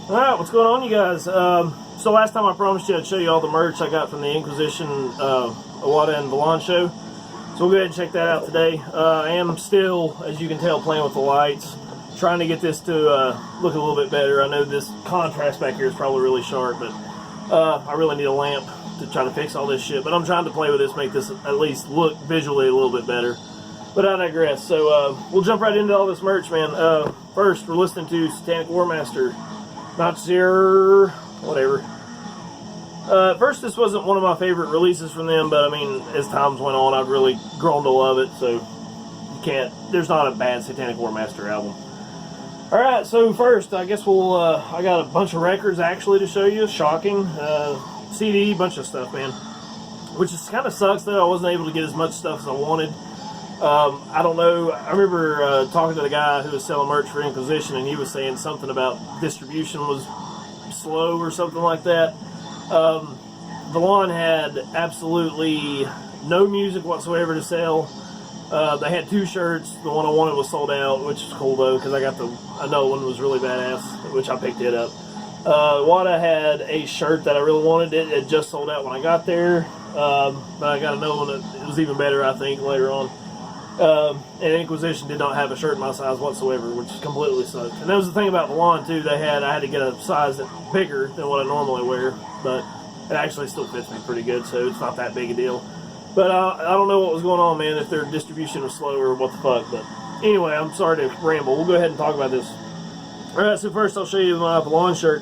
Alright, what's going on, you guys? So last time I promised you I'd show you all the merch I got from the Inquisition, Uada and Volahn show. So we'll go ahead and check that out today. I am still, as you can tell, playing with the lights, trying to get this to look a little bit better. I know this contrast back here is probably really sharp, but I really need a lamp to try to fix all this shit. But I'm trying to play with this, make this at least look visually a little bit better. But I digress. So we'll jump right into all this merch, man. First, we're listening to Satanic Warmaster. Not sure, whatever. At first, this wasn't one of my favorite releases from them, but I mean, as times went on, I've really grown to love it, so you can't, there's not a bad Satanic Warmaster album. Alright, so first, I guess we'll, I got a bunch of records actually to show you, shocking. CD, bunch of stuff, man. Which is kind of sucks, though, I wasn't able to get as much stuff as I wanted. I don't know, I remember talking to the guy who was selling merch for Inquisition, and he was saying something about distribution was slow or something like that. Volahn had absolutely no music whatsoever to sell. They had 2 shirts. The one I wanted was sold out, which is cool though, because I got another one was really badass, which I picked it up. Uada had a shirt that I really wanted. It had just sold out when I got there, but I got another one that was even better, I think, later on. And Inquisition did not have a shirt in my size whatsoever, which completely sucked. And that was the thing about Volahn too. I had to get a size that's bigger than what I normally wear, but it actually still fits me pretty good, so it's not that big a deal. But I don't know what was going on, man, if their distribution was slow or what the fuck. But anyway, I'm sorry to ramble. We'll go ahead and talk about this. Alright, so first I'll show you my Volahn shirt.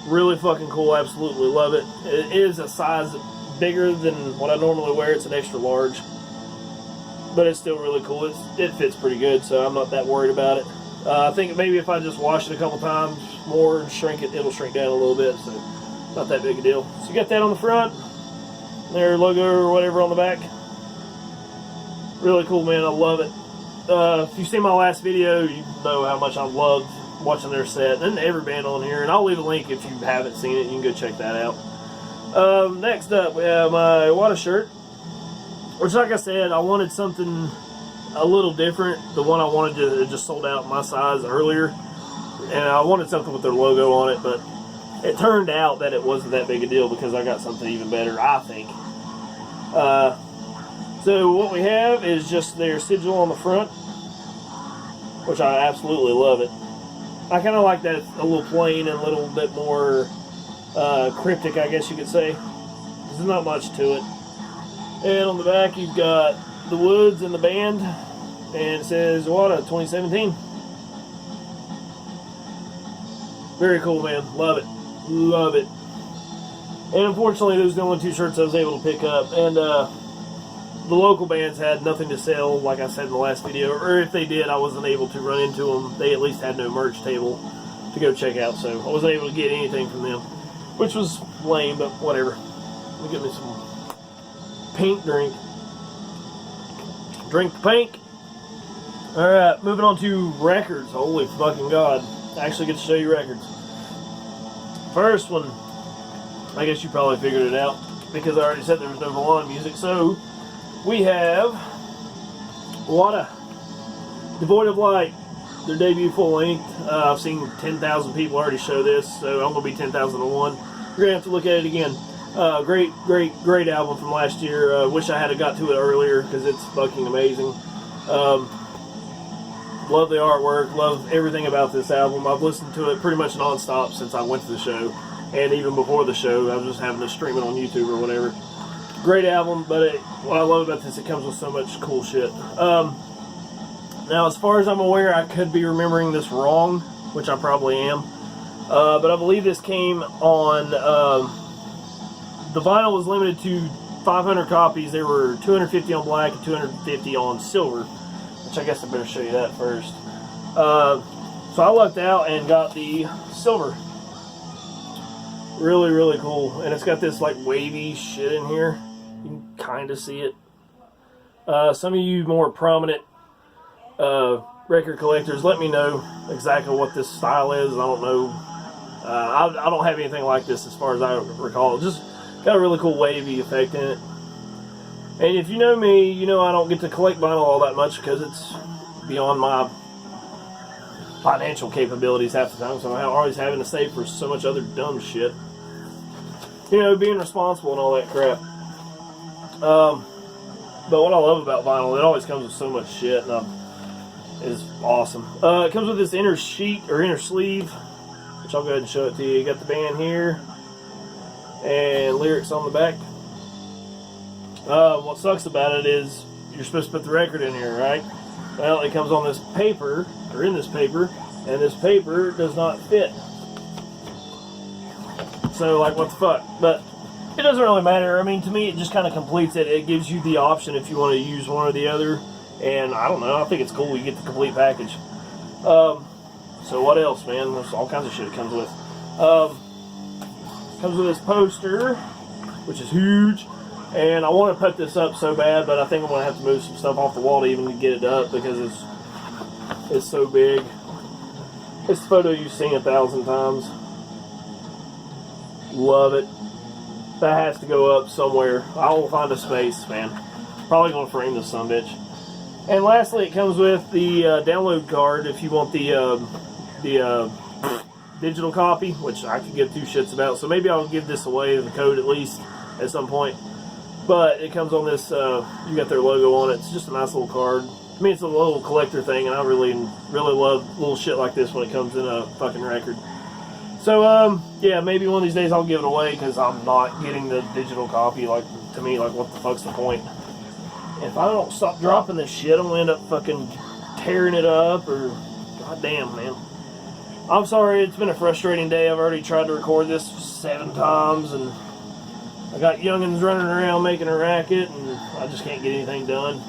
Really fucking cool. Absolutely love it. It is a size bigger than what I normally wear. It's an extra large. But it's still really cool. It fits pretty good, so I'm not that worried about it. I think maybe if I just wash it a couple times more and shrink it, it'll shrink down a little bit, so not that big a deal. So you got that on the front, their logo or whatever on the back. Really cool, man. I love it. If you've seen my last video, you know how much I loved watching their set, and every band on here, and I'll leave a link if you haven't seen it. You can go check that out. Next up, we have my Uada shirt. Which, like I said, I wanted something a little different. The one I wanted to just sold out my size earlier. And I wanted something with their logo on it, but it turned out that it wasn't that big a deal because I got something even better, I think. So what we have is just their sigil on the front, which I absolutely love it. I kind of like that it's a little plain and a little bit more cryptic, I guess you could say. There's not much to it. And on the back, you've got the Woods and the band, and it says Uada 2017. Very cool, man. Love it. Love it. And unfortunately, those are the only 2 shirts I was able to pick up. And the local bands had nothing to sell, like I said in the last video. Or if they did, I wasn't able to run into them. They at least had no merch table to go check out, so I wasn't able to get anything from them. Which was lame, but whatever. Let me get me some pink drink. Drink the pink. Alright, moving on to records. Holy fucking god. I actually get to show you records. First one, I guess you probably figured it out because I already said there was no Volahn music. So, we have Uada, Devoid of Light, their debut full length. I've seen 10,000 people already show this, so I'm going to be 10,001. You're going to have to look at it again. Great album from last year. Wish I had got to it earlier because it's fucking amazing. Love the artwork, love everything about this album. I've listened to it pretty much non-stop since I went to the show, and even before the show, I was just having to stream it on YouTube or whatever. Great album, but what I love about this, it comes with so much cool shit. Now, as far as I'm aware, I could be remembering this wrong, which I probably am, but I believe this came on. The vinyl was limited to 500 copies. There were 250 on black and 250 on silver, which I guess I better show you that first. So I lucked out and got the silver. Really, really cool. And it's got this like wavy shit in here. You can kind of see it. Some of you more prominent record collectors, let me know exactly what this style is. I don't know. I don't have anything like this as far as I recall. Just got a really cool wavy effect in it. And if you know me, you know I don't get to collect vinyl all that much because it's beyond my financial capabilities half the time, so I'm always having to save for so much other dumb shit. You know, being responsible and all that crap. But what I love about vinyl, it always comes with so much shit, and it's awesome. It comes with this inner sheet, or inner sleeve, which I'll go ahead and show it to you. You got the band here, and lyrics on the back. What sucks about it is, you're supposed to put the record in here, right? Well, it comes on this paper, or in this paper, and this paper does not fit. So, like, what the fuck? But it doesn't really matter. I mean, to me, it just kind of completes it. It gives you the option if you want to use one or the other. And I don't know, I think it's cool you get the complete package. So what else, man? There's all kinds of shit it comes with. Comes with this poster, which is huge. And I want to put this up so bad, but I think I'm going to have to move some stuff off the wall to even get it up because it's so big. It's the photo you've seen 1,000 times. Love it. That has to go up somewhere. I will find a space, man. Probably going to frame this sumbitch. And lastly, it comes with the download card if you want the digital copy, which I could give two shits about. So maybe I'll give this away, the code at least, at some point. But it comes on this, you got their logo on it. It's just a nice little card. To me, it's a little collector thing, and I really love little shit like this when it comes in a fucking record. So, yeah, maybe one of these days I'll give it away because I'm not getting the digital copy. Like, to me, like, what the fuck's the point? If I don't stop dropping this shit, I'm going to end up fucking tearing it up, or... Goddamn, man. I'm sorry, it's been a frustrating day. I've already tried to record this 7 times, and I got youngins running around making a racket, and I just can't get anything done.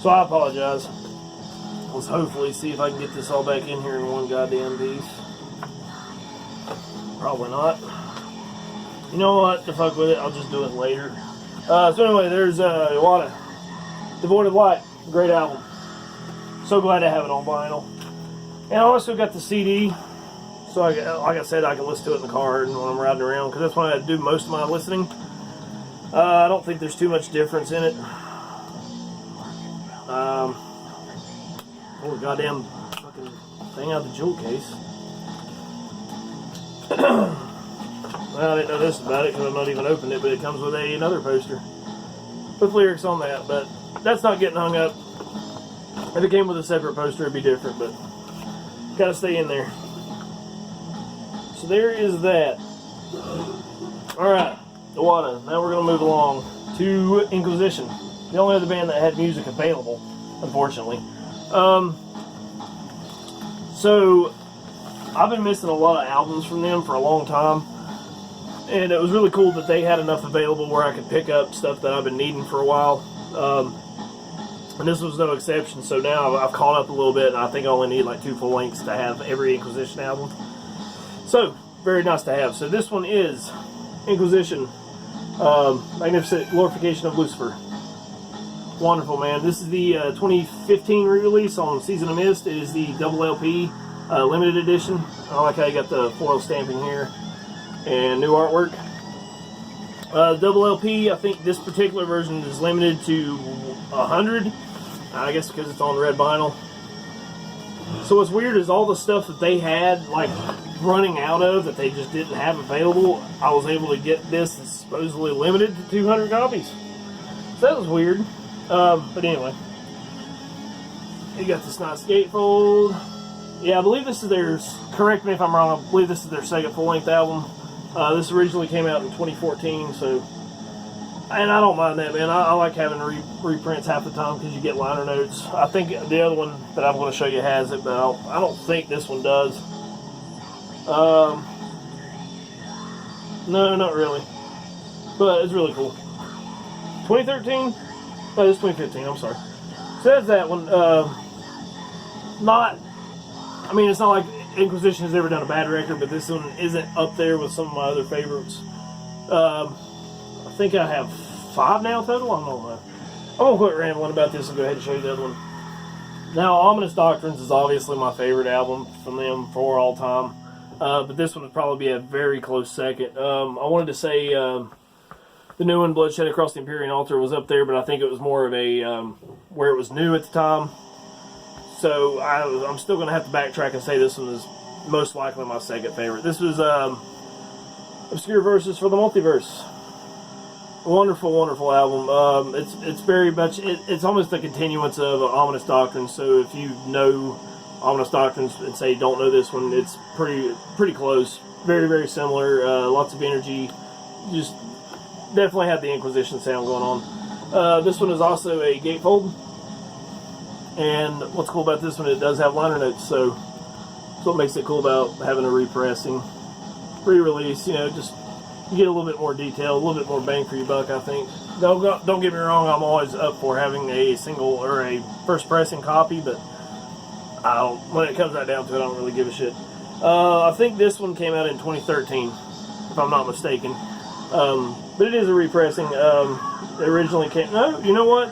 So I apologize. Let's hopefully see if I can get this all back in here in one goddamn piece. Probably not. You know what? To fuck with it, I'll just do it later. So anyway, there's Uada, Devoid of Light. Great album. So glad to have it on vinyl. And I also got the CD. So like I said, I can listen to it in the car and when I'm riding around, because that's when I do most of my listening. I don't think there's too much difference in it. Oh, goddamn fucking thing out of the jewel case. Well, I didn't know this about it because I've not even opened it, but it comes with another poster with lyrics on that, but that's not getting hung up. If it came with a separate poster, it'd be different, but gotta stay in there. So there is that. Alright, Uada. Now we're going to move along to Inquisition. The only other band that had music available, unfortunately. So, I've been missing a lot of albums from them for a long time. And it was really cool that they had enough available where I could pick up stuff that I've been needing for a while. And this was no exception, so now I've caught up a little bit, and I think I only need like 2 full lengths to have every Inquisition album. So, very nice to have. So this one is Inquisition, Magnificent Glorification of Lucifer. Wonderful, man. This is the 2015 re-release on Season of Mist. It is the double LP limited edition. I like how you got the foil stamping here and new artwork. Double LP, I think this particular version is limited to 100. I guess because it's on red vinyl. So what's weird is all the stuff that they had, like, running out of, that they just didn't have available, I was able to get this that's supposedly limited to 200 copies. So that was weird. But anyway. You got this nice gatefold. Yeah, I believe this is their, correct me if I'm wrong, I believe this is their second full-length album. This originally came out in 2014, so... And I don't mind that, man. I like having reprints half the time because you get liner notes. I think the other one that I'm going to show you has it, but I don't think this one does. No, not really. But it's really cool. 2013? No, it's 2015, I'm sorry. So that's that one. I mean, it's not like Inquisition has ever done a bad record, but this one isn't up there with some of my other favorites. I think I have 5 now total. I don't know. I'm going to quit rambling about this and go ahead and show you the other one. Now, Ominous Doctrines is obviously my favorite album from them for all time. But this one would probably be a very close second. I wanted to say the new one, Bloodshed Across the Empyrean Altar, was up there, but I think it was more of a where it was new at the time. So I'm still going to have to backtrack and say this one is most likely my second favorite. This was Obscure Verses for the Multiverse. Wonderful, wonderful album. It's very much, it's almost a continuance of Ominous Doctrines. So if you know Ominous Doctrines and say don't know this one, it's pretty close. Very, very similar. Lots of energy. Just definitely had the Inquisition sound going on. This one is also a gatefold. And what's cool about this one, it does have liner notes. So that's what makes it cool about having a repressing. Re-release, you know, just you get a little bit more detail, a little bit more bang for your buck, I think. Don't get me wrong, I'm always up for having a single or a first pressing copy, but when it comes right down to it, I don't really give a shit. I think this one came out in 2013, if I'm not mistaken. But it is a repressing. It originally came... No, you know what?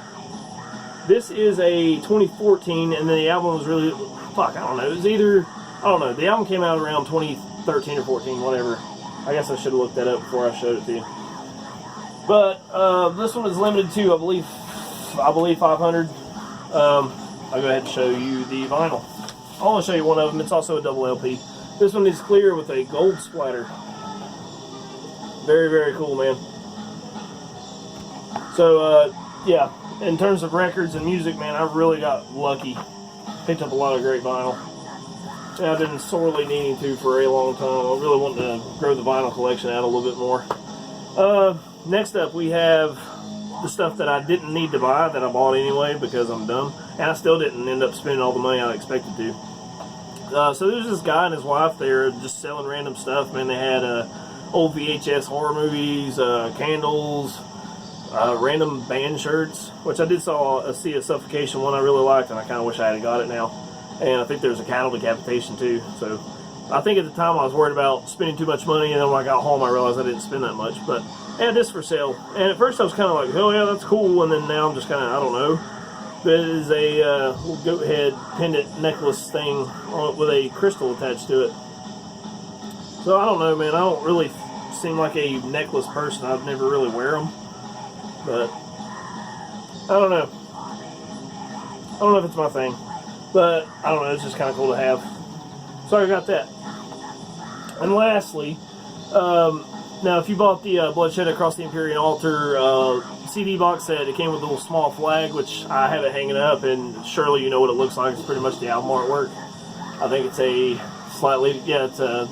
This is a 2014, and then the album was really... Fuck, I don't know. It was either... I don't know. The album came out around 2013 or 14, whatever. I guess I should have looked that up before I showed it to you. But this one is limited to, I believe 500. I'll go ahead and show you the vinyl. I want to show you one of them. It's also a double LP. This one is clear with a gold splatter. Very, very cool, man. So, yeah, in terms of records and music, man, I really got lucky. Picked up a lot of great vinyl. And I've been sorely needing to for a long time. I really want to grow the vinyl collection out a little bit more. Next up, we have the stuff that I didn't need to buy that I bought anyway because I'm dumb. And I still didn't end up spending all the money I expected to. So there's this guy and his wife there just selling random stuff. Man, they had old VHS horror movies, candles, random band shirts, which I did see a Suffocation one I really liked, and I kind of wish I had got it now. And I think there's a cattle decapitation too. So I think at the time I was worried about spending too much money, and then when I got home I realized I didn't spend that much. But I had this for sale, and at first I was kind of like, oh yeah, that's cool, and then now I'm just kind of, I don't know. But it is a little goat head pendant necklace thing with a crystal attached to it. So I don't know, man. I don't really seem like a necklace person. I'd never really wear them. But I don't know. I don't know if it's my thing. But I don't know. It's just kind of cool to have. So I got that. And lastly, now if you bought the Bloodshed Across the Empyrean Altar CD box set, it came with a little small flag, which I have it hanging up, and surely you know what it looks like. It's pretty much the album artwork. I think it's a slightly, yeah, it's a,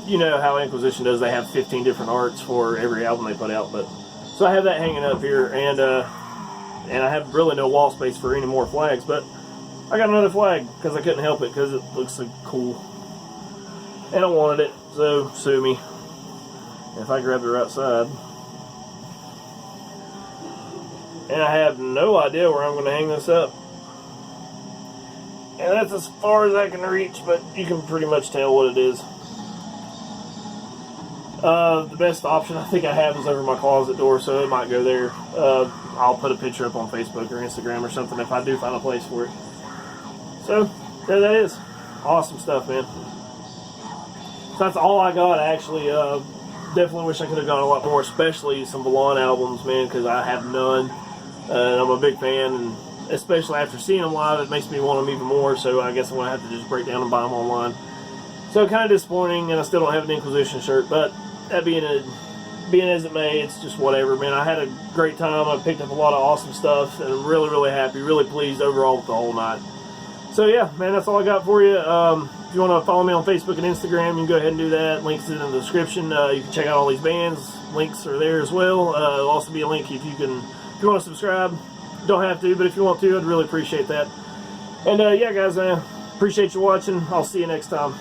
you know how Inquisition does, they have 15 different arts for every album they put out. But so I have that hanging up here, and I have really no wall space for any more flags, but I got another flag because I couldn't help it because it looks so cool. And I wanted it, so sue me. If I grabbed her outside. And I have no idea where I'm going to hang this up. And that's as far as I can reach, but you can pretty much tell what it is. The best option I think I have is over my closet door, so it might go there. I'll put a picture up on Facebook or Instagram or something if I do find a place for it. So, there that is. Awesome stuff, man. So that's all I got, actually. Definitely wish I could have got a lot more, especially some Volahn albums, man, because I have none. And I'm a big fan, and especially after seeing them live, it makes me want them even more, so I guess I'm going to have to just break down and buy them online. So kind of disappointing, and I still don't have an Inquisition shirt, but that being as it may, it's just whatever, man. I had a great time. I picked up a lot of awesome stuff, and I'm really, really happy, really pleased overall with the whole night. So yeah, man, that's all I got for you. If you want to follow me on Facebook and Instagram, you can go ahead and do that. Links in the description. You can check out all these bands. Links are there as well. There'll also be a link if you want to subscribe. You don't have to, but if you want to, I'd really appreciate that. And yeah, guys, appreciate you watching. I'll see you next time.